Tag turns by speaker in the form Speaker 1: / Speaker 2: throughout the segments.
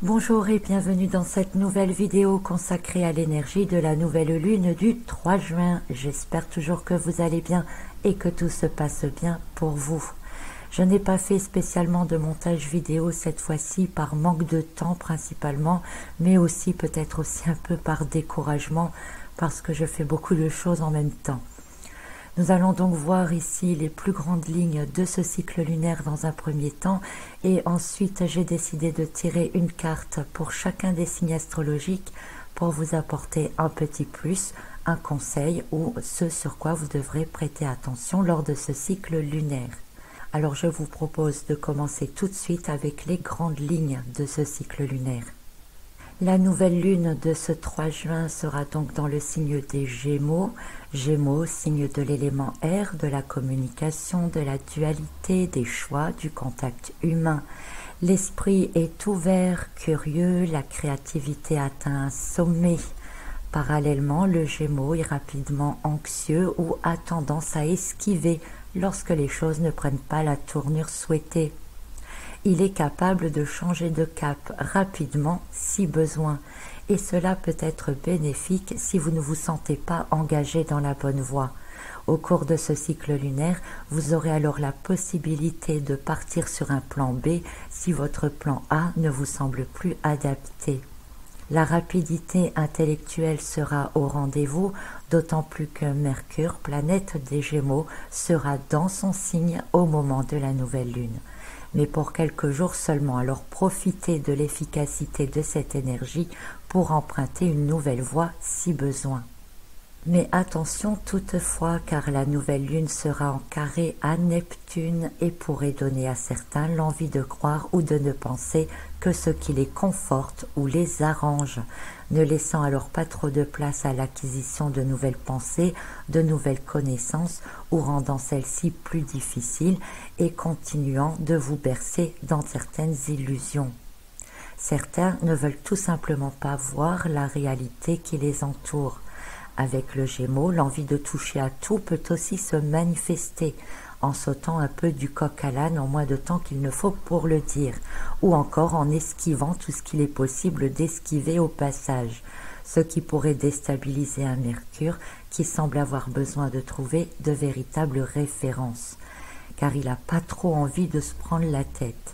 Speaker 1: Bonjour et bienvenue dans cette nouvelle vidéo consacrée à l'énergie de la nouvelle lune du 3 juin. J'espère toujours que vous allez bien et que tout se passe bien pour vous. Je n'ai pas fait spécialement de montage vidéo cette fois-ci par manque de temps principalement, mais aussi peut-être aussi un peu par découragement parce que je fais beaucoup de choses en même temps. Nous allons donc voir ici les plus grandes lignes de ce cycle lunaire dans un premier temps et ensuite j'ai décidé de tirer une carte pour chacun des signes astrologiques pour vous apporter un petit plus, un conseil ou ce sur quoi vous devrez prêter attention lors de ce cycle lunaire. Alors je vous propose de commencer tout de suite avec les grandes lignes de ce cycle lunaire. La nouvelle lune de ce 3 juin sera donc dans le signe des Gémeaux. Gémeaux, signe de l'élément air, de la communication, de la dualité, des choix, du contact humain. L'esprit est ouvert, curieux, la créativité atteint un sommet. Parallèlement, le Gémeaux est rapidement anxieux ou a tendance à esquiver lorsque les choses ne prennent pas la tournure souhaitée. Il est capable de changer de cap rapidement si besoin, et cela peut être bénéfique si vous ne vous sentez pas engagé dans la bonne voie. Au cours de ce cycle lunaire, vous aurez alors la possibilité de partir sur un plan B si votre plan A ne vous semble plus adapté. La rapidité intellectuelle sera au rendez-vous, d'autant plus que Mercure, planète des Gémeaux, sera dans son signe au moment de la nouvelle lune. Mais pour quelques jours seulement, alors profitez de l'efficacité de cette énergie pour emprunter une nouvelle voie si besoin. Mais attention toutefois, car la nouvelle lune sera en carré à Neptune et pourrait donner à certains l'envie de croire ou de ne penser que ce qui les conforte ou les arrange, ne laissant alors pas trop de place à l'acquisition de nouvelles pensées, de nouvelles connaissances ou rendant celles-ci plus difficiles et continuant de vous bercer dans certaines illusions. Certains ne veulent tout simplement pas voir la réalité qui les entoure. Avec le Gémeaux, l'envie de toucher à tout peut aussi se manifester, en sautant un peu du coq à l'âne en moins de temps qu'il ne faut pour le dire, ou encore en esquivant tout ce qu'il est possible d'esquiver au passage, ce qui pourrait déstabiliser un Mercure qui semble avoir besoin de trouver de véritables références, car il n'a pas trop envie de se prendre la tête.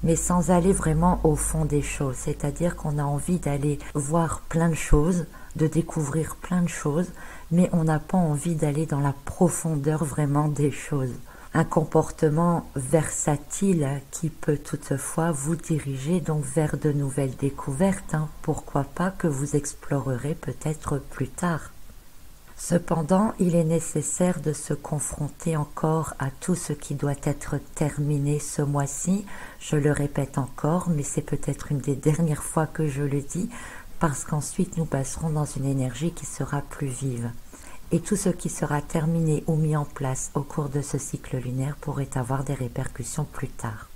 Speaker 1: Mais sans aller vraiment au fond des choses, c'est-à-dire qu'on a envie d'aller voir plein de choses, de découvrir plein de choses, mais on n'a pas envie d'aller dans la profondeur vraiment des choses. Un comportement versatile qui peut toutefois vous diriger donc vers de nouvelles découvertes, pourquoi pas que vous explorerez peut-être plus tard. Cependant, il est nécessaire de se confronter encore à tout ce qui doit être terminé ce mois-ci. Je le répète encore, mais c'est peut-être une des dernières fois que je le dis, parce qu'ensuite nous passerons dans une énergie qui sera plus vive. Et tout ce qui sera terminé ou mis en place au cours de ce cycle lunaire pourrait avoir des répercussions plus tard.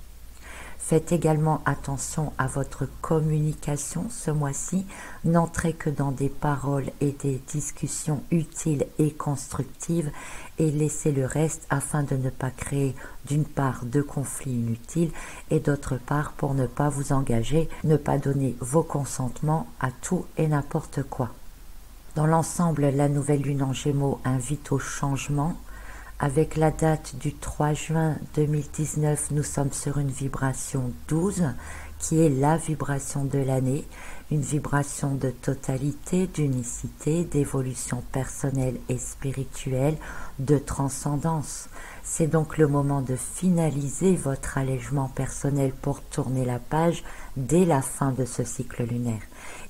Speaker 1: Faites également attention à votre communication ce mois-ci. N'entrez que dans des paroles et des discussions utiles et constructives et laissez le reste afin de ne pas créer d'une part de conflits inutiles et d'autre part pour ne pas vous engager, ne pas donner vos consentements à tout et n'importe quoi. Dans l'ensemble, la nouvelle lune en Gémeaux invite au changement. Avec la date du 3 juin 2019, nous sommes sur une vibration 12, qui est la vibration de l'année, une vibration de totalité, d'unicité, d'évolution personnelle et spirituelle, de transcendance. C'est donc le moment de finaliser votre allègement personnel pour tourner la page dès la fin de ce cycle lunaire.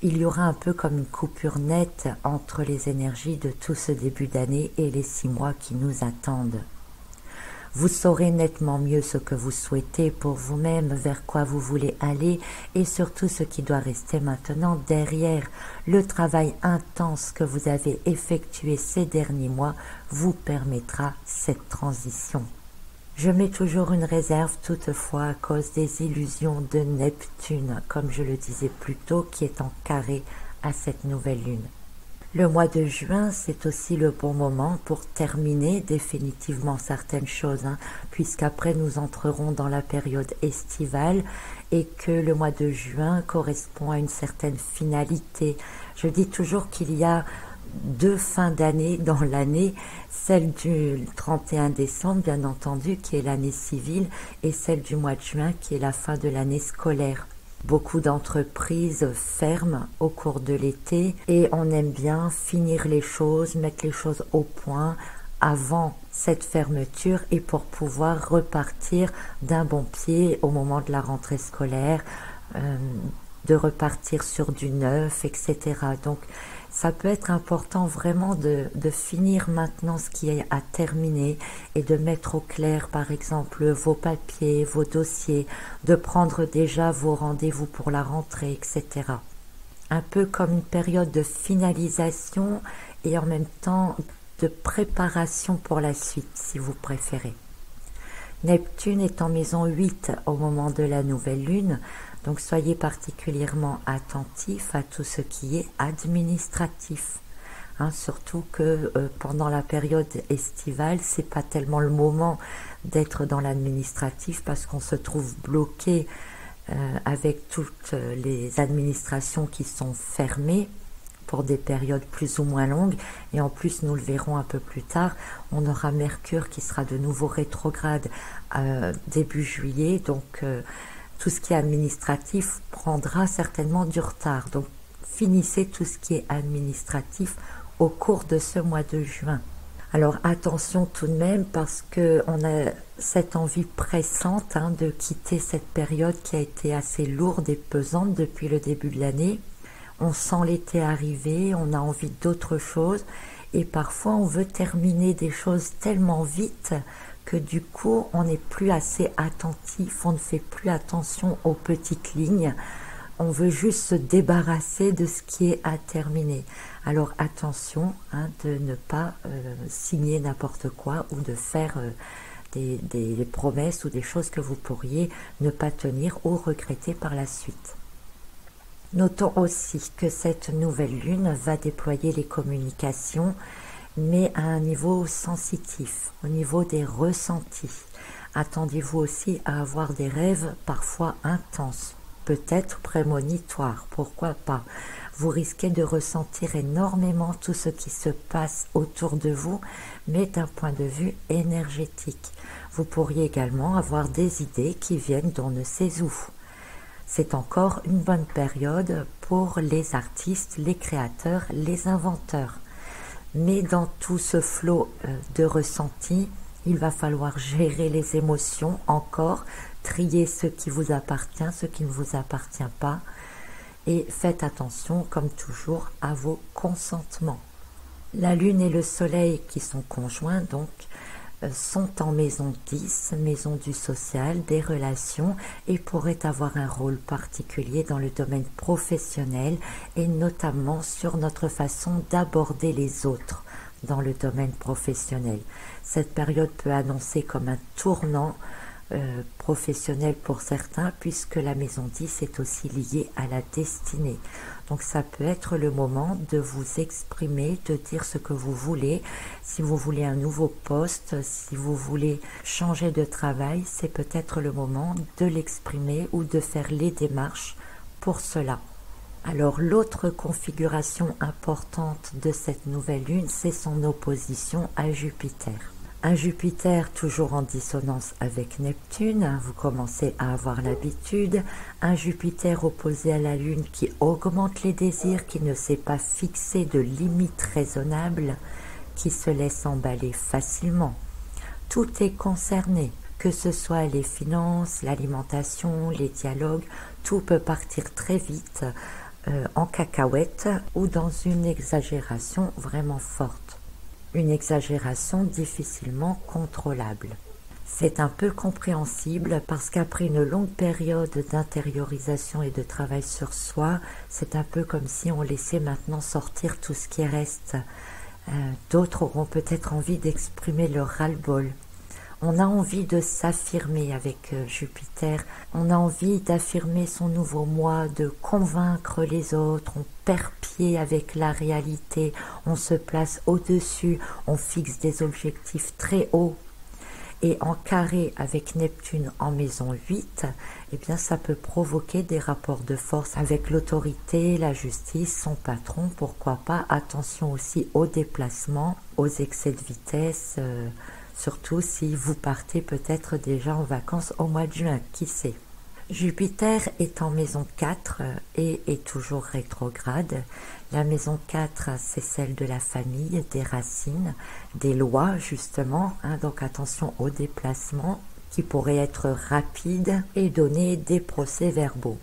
Speaker 1: Il y aura un peu comme une coupure nette entre les énergies de tout ce début d'année et les 6 mois qui nous attendent. Vous saurez nettement mieux ce que vous souhaitez pour vous-même, vers quoi vous voulez aller et surtout ce qui doit rester maintenant derrière. Le travail intense que vous avez effectué ces derniers mois vous permettra cette transition. Je mets toujours une réserve toutefois à cause des illusions de Neptune, comme je le disais plus tôt, qui est en carré à cette nouvelle lune. Le mois de juin, c'est aussi le bon moment pour terminer définitivement certaines choses, hein, puisqu'après nous entrerons dans la période estivale et que le mois de juin correspond à une certaine finalité. Je dis toujours qu'il y a deux fins d'année dans l'année, celle du 31 décembre, bien entendu, qui est l'année civile, et celle du mois de juin, qui est la fin de l'année scolaire. Beaucoup d'entreprises ferment au cours de l'été et on aime bien finir les choses, mettre les choses au point avant cette fermeture et pour pouvoir repartir d'un bon pied au moment de la rentrée scolaire, de repartir sur du neuf, etc. Donc ça peut être important vraiment de finir maintenant ce qui est à terminer et de mettre au clair par exemple vos papiers, vos dossiers, de prendre déjà vos rendez-vous pour la rentrée, etc. Un peu comme une période de finalisation et en même temps de préparation pour la suite si vous préférez. Neptune est en maison 8 au moment de la nouvelle lune, donc soyez particulièrement attentifs à tout ce qui est administratif. Hein, surtout que pendant la période estivale, c'est pas tellement le moment d'être dans l'administratif parce qu'on se trouve bloqué avec toutes les administrations qui sont fermées pour des périodes plus ou moins longues, et en plus nous le verrons un peu plus tard, on aura Mercure qui sera de nouveau rétrograde début juillet, donc tout ce qui est administratif prendra certainement du retard, donc finissez tout ce qui est administratif au cours de ce mois de juin. Alors attention tout de même parce que on a cette envie pressante de quitter cette période qui a été assez lourde et pesante depuis le début de l'année. On sent l'été arriver, on a envie d'autre chose et parfois on veut terminer des choses tellement vite que du coup on n'est plus assez attentif, on ne fait plus attention aux petites lignes, on veut juste se débarrasser de ce qui est à terminer. Alors attention de ne pas signer n'importe quoi ou de faire des promesses ou des choses que vous pourriez ne pas tenir ou regretter par la suite. Notons aussi que cette nouvelle lune va déployer les communications, mais à un niveau sensitif, au niveau des ressentis. Attendez-vous aussi à avoir des rêves parfois intenses, peut-être prémonitoires, pourquoi pas. Vous risquez de ressentir énormément tout ce qui se passe autour de vous, mais d'un point de vue énergétique. Vous pourriez également avoir des idées qui viennent d'on ne sait où. C'est encore une bonne période pour les artistes, les créateurs, les inventeurs. Mais dans tout ce flot de ressentis, il va falloir gérer les émotions encore, trier ce qui vous appartient, ce qui ne vous appartient pas. Et faites attention, comme toujours, à vos consentements. La Lune et le Soleil qui sont conjoints, donc, sont en maison 10, maison du social, des relations, et pourraient avoir un rôle particulier dans le domaine professionnel et notamment sur notre façon d'aborder les autres dans le domaine professionnel. Cette période peut annoncer comme un tournant professionnel pour certains puisque la maison 10 est aussi liée à la destinée. Donc ça peut être le moment de vous exprimer, de dire ce que vous voulez. Si vous voulez un nouveau poste, si vous voulez changer de travail, c'est peut-être le moment de l'exprimer ou de faire les démarches pour cela. Alors l'autre configuration importante de cette nouvelle lune, c'est son opposition à Jupiter. Un Jupiter toujours en dissonance avec Neptune, vous commencez à avoir l'habitude. Un Jupiter opposé à la Lune qui augmente les désirs, qui ne sait pas fixer de limites raisonnables, qui se laisse emballer facilement. Tout est concerné, que ce soit les finances, l'alimentation, les dialogues, tout peut partir très vite en cacahuète ou dans une exagération vraiment forte. Une exagération difficilement contrôlable. C'est un peu compréhensible parce qu'après une longue période d'intériorisation et de travail sur soi, c'est un peu comme si on laissait maintenant sortir tout ce qui reste. D'autres auront peut-être envie d'exprimer leur ras-le-bol. On a envie de s'affirmer avec Jupiter, on a envie d'affirmer son nouveau moi, de convaincre les autres, on perd pied avec la réalité, on se place au-dessus, on fixe des objectifs très hauts. Et en carré avec Neptune en maison 8, eh bien ça peut provoquer des rapports de force avec l'autorité, la justice, son patron, pourquoi pas. Attention aussi aux déplacements, aux excès de vitesse, surtout si vous partez peut-être déjà en vacances au mois de juin, qui sait. Jupiter est en maison 4 et est toujours rétrograde. La maison 4, c'est celle de la famille, des racines, des lois justement, donc attention aux déplacements qui pourraient être rapides et donner des procès-verbaux.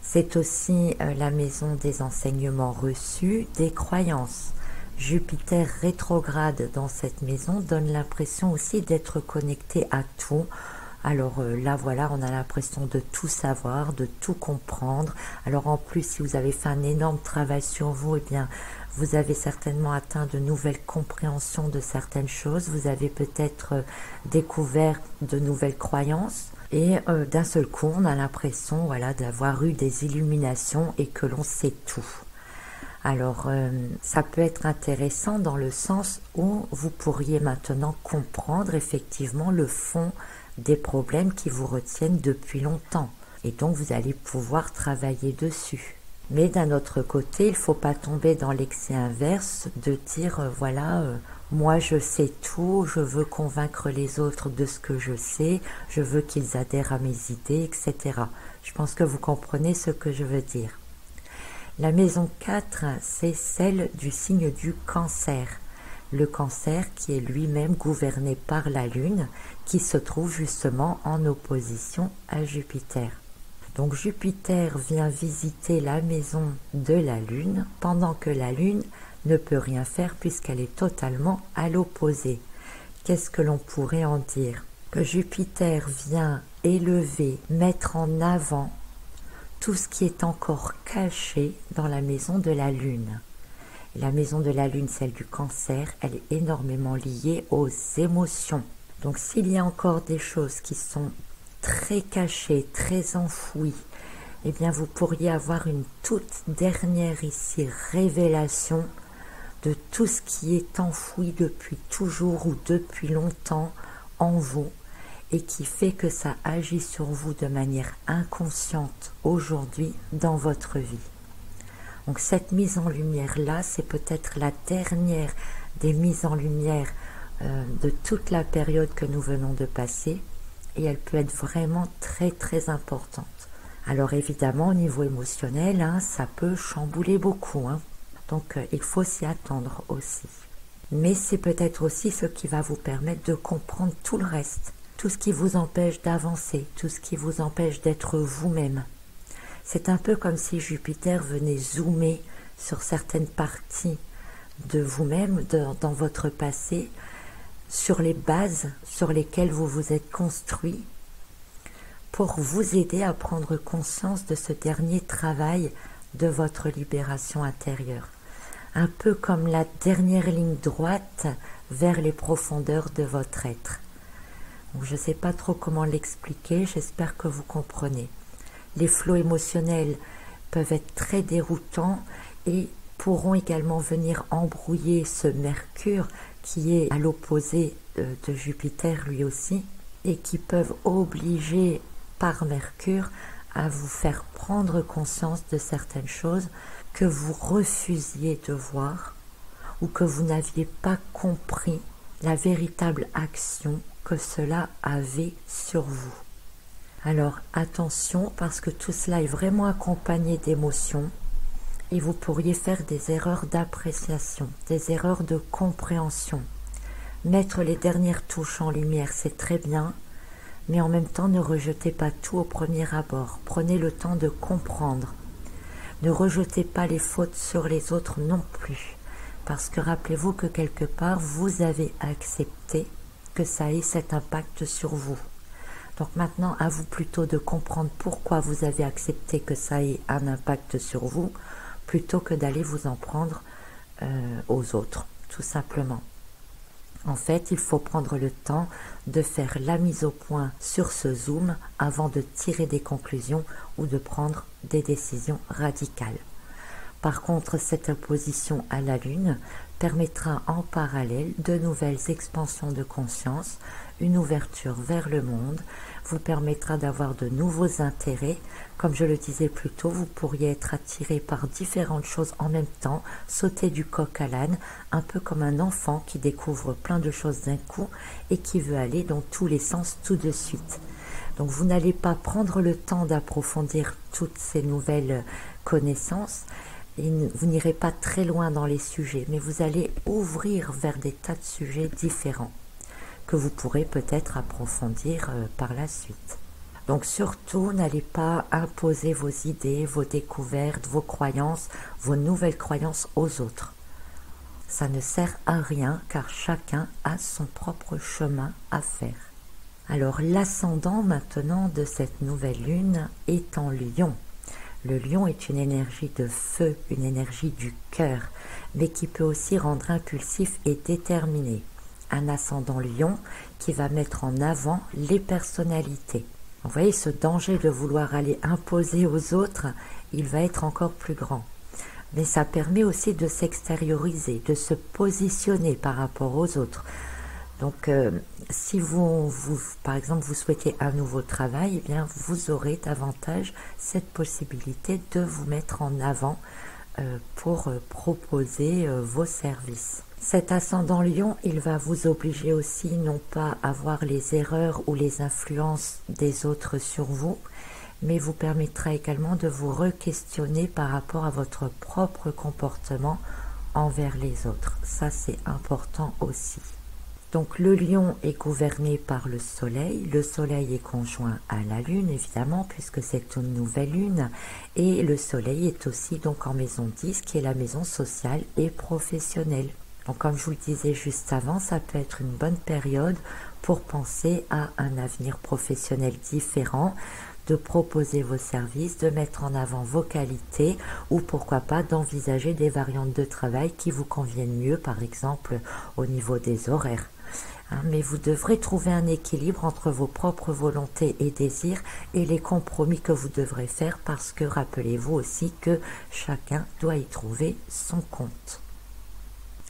Speaker 1: C'est aussi la maison des enseignements reçus, des croyances. Jupiter rétrograde dans cette maison donne l'impression aussi d'être connecté à tout. Alors là, voilà, on a l'impression de tout savoir, de tout comprendre. Alors en plus, si vous avez fait un énorme travail sur vous, eh bien, vous avez certainement atteint de nouvelles compréhensions de certaines choses. Vous avez peut-être découvert de nouvelles croyances. Et d'un seul coup, on a l'impression, voilà, d'avoir eu des illuminations et que l'on sait tout. Alors, ça peut être intéressant dans le sens où vous pourriez maintenant comprendre effectivement le fond des problèmes qui vous retiennent depuis longtemps. Et donc, vous allez pouvoir travailler dessus. Mais d'un autre côté, il ne faut pas tomber dans l'excès inverse de dire, voilà, moi je sais tout, je veux convaincre les autres de ce que je sais, je veux qu'ils adhèrent à mes idées, etc. Je pense que vous comprenez ce que je veux dire. La maison 4, c'est celle du signe du Cancer. Le Cancer qui est lui-même gouverné par la Lune, qui se trouve justement en opposition à Jupiter. Donc Jupiter vient visiter la maison de la Lune, pendant que la Lune ne peut rien faire puisqu'elle est totalement à l'opposé. Qu'est-ce que l'on pourrait en dire? Que Jupiter vient élever, mettre en avant tout ce qui est encore caché dans la maison de la Lune. Et la maison de la Lune, celle du Cancer, elle est énormément liée aux émotions. Donc s'il y a encore des choses qui sont très cachées, très enfouies, eh bien vous pourriez avoir une toute dernière ici révélation de tout ce qui est enfoui depuis toujours ou depuis longtemps en vous, et qui fait que ça agit sur vous de manière inconsciente aujourd'hui dans votre vie. Donc cette mise en lumière-là, c'est peut-être la dernière des mises en lumière de toute la période que nous venons de passer, et elle peut être vraiment très très importante. Alors évidemment, au niveau émotionnel, ça peut chambouler beaucoup, donc il faut s'y attendre aussi. Mais c'est peut-être aussi ce qui va vous permettre de comprendre tout le reste. Tout ce qui vous empêche d'avancer, tout ce qui vous empêche d'être vous-même. C'est un peu comme si Jupiter venait zoomer sur certaines parties de vous-même, dans votre passé, sur les bases sur lesquelles vous vous êtes construit, pour vous aider à prendre conscience de ce dernier travail de votre libération intérieure. Un peu comme la dernière ligne droite vers les profondeurs de votre être. Donc, je ne sais pas trop comment l'expliquer, j'espère que vous comprenez. Les flots émotionnels peuvent être très déroutants et pourront également venir embrouiller ce Mercure qui est à l'opposé de Jupiter lui aussi, et qui peuvent obliger par Mercure à vous faire prendre conscience de certaines choses que vous refusiez de voir ou que vous n'aviez pas compris la véritable action que cela avait sur vous. Alors attention, parce que tout cela est vraiment accompagné d'émotions et vous pourriez faire des erreurs d'appréciation, des erreurs de compréhension. Mettre les dernières touches en lumière, c'est très bien, mais en même temps ne rejetez pas tout au premier abord. Prenez le temps de comprendre. Ne rejetez pas les fautes sur les autres non plus, parce que rappelez-vous que quelque part vous avez accepté que ça ait cet impact sur vous. Donc maintenant, à vous plutôt de comprendre pourquoi vous avez accepté que ça ait un impact sur vous, plutôt que d'aller vous en prendre aux autres, tout simplement. En fait, il faut prendre le temps de faire la mise au point sur ce zoom avant de tirer des conclusions ou de prendre des décisions radicales. Par contre, cette opposition à la Lune permettra en parallèle de nouvelles expansions de conscience, une ouverture vers le monde, vous permettra d'avoir de nouveaux intérêts. Comme je le disais plus tôt, vous pourriez être attiré par différentes choses en même temps, sauter du coq à l'âne, un peu comme un enfant qui découvre plein de choses d'un coup et qui veut aller dans tous les sens tout de suite. Donc vous n'allez pas prendre le temps d'approfondir toutes ces nouvelles connaissances, et vous n'irez pas très loin dans les sujets, mais vous allez ouvrir vers des tas de sujets différents que vous pourrez peut-être approfondir par la suite. Donc surtout, n'allez pas imposer vos idées, vos découvertes, vos croyances, vos nouvelles croyances aux autres. Ça ne sert à rien car chacun a son propre chemin à faire. Alors l'ascendant maintenant de cette nouvelle lune est en Lion. Le lion est une énergie de feu, une énergie du cœur, mais qui peut aussi rendre impulsif et déterminé. Un ascendant lion qui va mettre en avant les personnalités. Vous voyez, ce danger de vouloir aller imposer aux autres, il va être encore plus grand. Mais ça permet aussi de s'extérioriser, de se positionner par rapport aux autres. Donc, si vous, par exemple, vous souhaitez un nouveau travail, eh bien, vous aurez davantage cette possibilité de vous mettre en avant pour proposer vos services. Cet ascendant Lion, il va vous obliger aussi non pas à voir les erreurs ou les influences des autres sur vous, mais vous permettra également de vous re-questionner par rapport à votre propre comportement envers les autres. Ça, c'est important aussi. Donc le lion est gouverné par le soleil est conjoint à la lune évidemment puisque c'est une nouvelle lune et le soleil est aussi donc en maison 10 qui est la maison sociale et professionnelle. Donc comme je vous le disais juste avant, ça peut être une bonne période pour penser à un avenir professionnel différent, de proposer vos services, de mettre en avant vos qualités ou pourquoi pas d'envisager des variantes de travail qui vous conviennent mieux, par exemple au niveau des horaires. Mais vous devrez trouver un équilibre entre vos propres volontés et désirs et les compromis que vous devrez faire parce que rappelez-vous aussi que chacun doit y trouver son compte.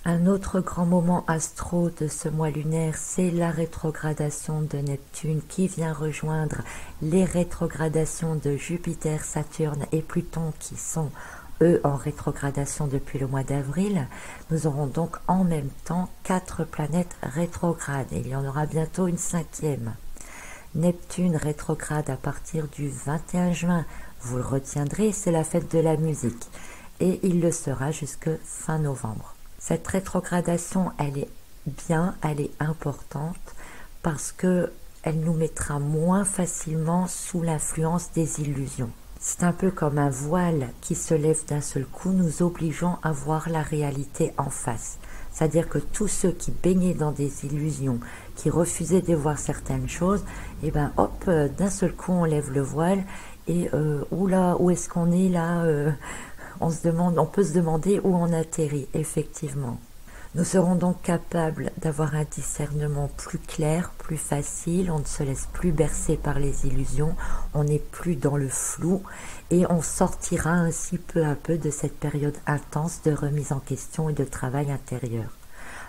Speaker 1: Un autre grand moment astro de ce mois lunaire, c'est la rétrogradation de Neptune qui vient rejoindre les rétrogradations de Jupiter, Saturne et Pluton qui sont eux en rétrogradation depuis le mois d'avril. Nous aurons donc en même temps 4 planètes rétrogrades et il y en aura bientôt une 5e. Neptune rétrograde à partir du 21 juin, vous le retiendrez, c'est la fête de la musique et il le sera jusque fin novembre. Cette rétrogradation, elle est bien, elle est importante parce que elle nous mettra moins facilement sous l'influence des illusions. C'est un peu comme un voile qui se lève d'un seul coup, nous obligeant à voir la réalité en face. C'est-à-dire que tous ceux qui baignaient dans des illusions, qui refusaient de voir certaines choses, et ben hop, d'un seul coup on lève le voile et oula, où est-ce qu'on est là on peut se demander où on atterrit, effectivement. Nous serons donc capables d'avoir un discernement plus clair, plus facile, on ne se laisse plus bercer par les illusions, on n'est plus dans le flou et on sortira ainsi peu à peu de cette période intense de remise en question et de travail intérieur.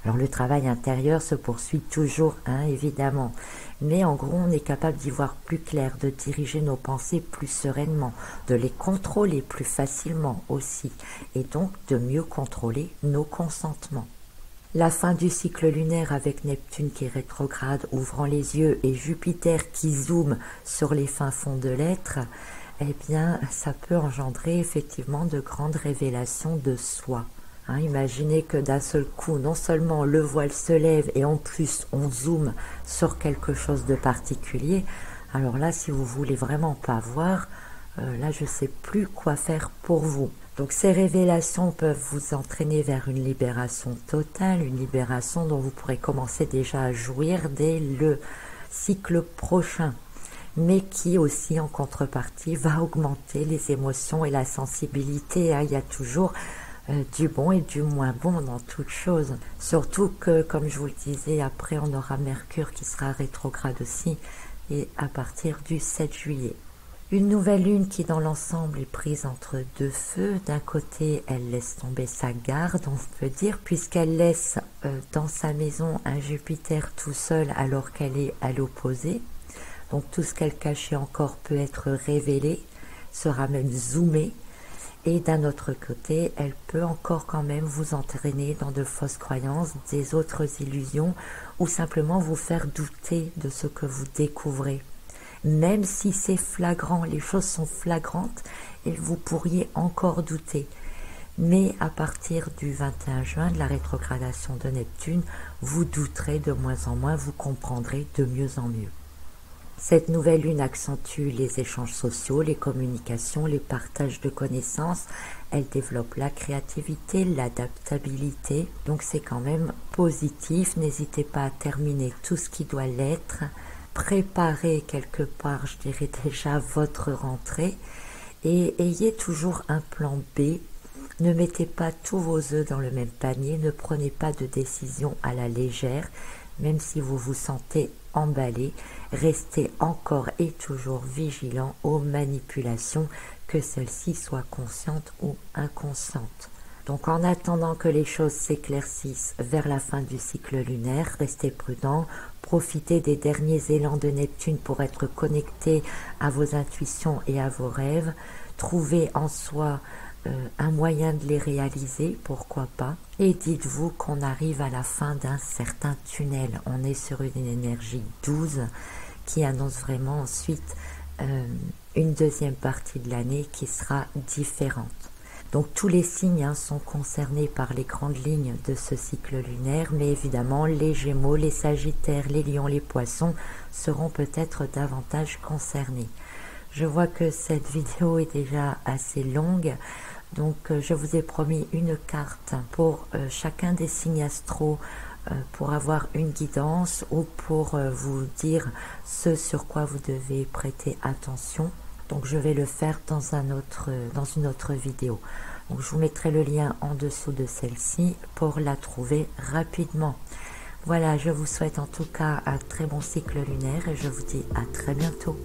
Speaker 1: Alors le travail intérieur se poursuit toujours, évidemment, mais en gros on est capable d'y voir plus clair, de diriger nos pensées plus sereinement, de les contrôler plus facilement aussi, et donc de mieux contrôler nos consentements. La fin du cycle lunaire avec Neptune qui est rétrograde, ouvrant les yeux, et Jupiter qui zoome sur les fins fonds de l'être, eh bien ça peut engendrer effectivement de grandes révélations de soi. Imaginez que d'un seul coup, non seulement le voile se lève et en plus on zoome sur quelque chose de particulier, alors là si vous voulez vraiment pas voir, là je sais plus quoi faire pour vous. Donc ces révélations peuvent vous entraîner vers une libération totale, une libération dont vous pourrez commencer déjà à jouir dès le cycle prochain, mais qui aussi en contrepartie va augmenter les émotions et la sensibilité. Il y a toujours du bon et du moins bon dans toute chose. Surtout que, comme je vous le disais, après on aura Mercure qui sera rétrograde aussi, et à partir du 7 juillet. Une nouvelle lune qui dans l'ensemble est prise entre deux feux. D'un côté, elle laisse tomber sa garde, on peut dire, puisqu'elle laisse dans sa maison un Jupiter tout seul alors qu'elle est à l'opposé. Donc tout ce qu'elle cachait encore peut être révélé, sera même zoomé. Et d'un autre côté, elle peut encore quand même vous entraîner dans de fausses croyances, des autres illusions, ou simplement vous faire douter de ce que vous découvrez. Même si c'est flagrant, les choses sont flagrantes et vous pourriez encore douter. Mais à partir du 21 juin, de la rétrogradation de Neptune, vous douterez de moins en moins, vous comprendrez de mieux en mieux. Cette nouvelle lune accentue les échanges sociaux, les communications, les partages de connaissances. Elle développe la créativité, l'adaptabilité. Donc c'est quand même positif. N'hésitez pas à terminer tout ce qui doit l'être. Préparez quelque part, je dirais déjà, votre rentrée. Et ayez toujours un plan B. Ne mettez pas tous vos œufs dans le même panier. Ne prenez pas de décision à la légère. Même si vous vous sentez emballé, restez encore et toujours vigilant aux manipulations, que celles-ci soient conscientes ou inconscientes. Donc en attendant que les choses s'éclaircissent vers la fin du cycle lunaire, restez prudents, profitez des derniers élans de Neptune pour être connecté à vos intuitions et à vos rêves, trouvez en soi un moyen de les réaliser, pourquoi pas, et dites-vous qu'on arrive à la fin d'un certain tunnel. On est sur une énergie 12 qui annonce vraiment ensuite une deuxième partie de l'année qui sera différente. Donc tous les signes sont concernés par les grandes lignes de ce cycle lunaire, mais évidemment les Gémeaux, les Sagittaires, les Lions, les Poissons seront peut-être davantage concernés. Je vois que cette vidéo est déjà assez longue, donc je vous ai promis une carte pour chacun des signes astro pour avoir une guidance ou pour vous dire ce sur quoi vous devez prêter attention. Donc je vais le faire dans une autre vidéo. Donc je vous mettrai le lien en dessous de celle-ci pour la trouver rapidement. Voilà, je vous souhaite en tout cas un très bon cycle lunaire et je vous dis à très bientôt.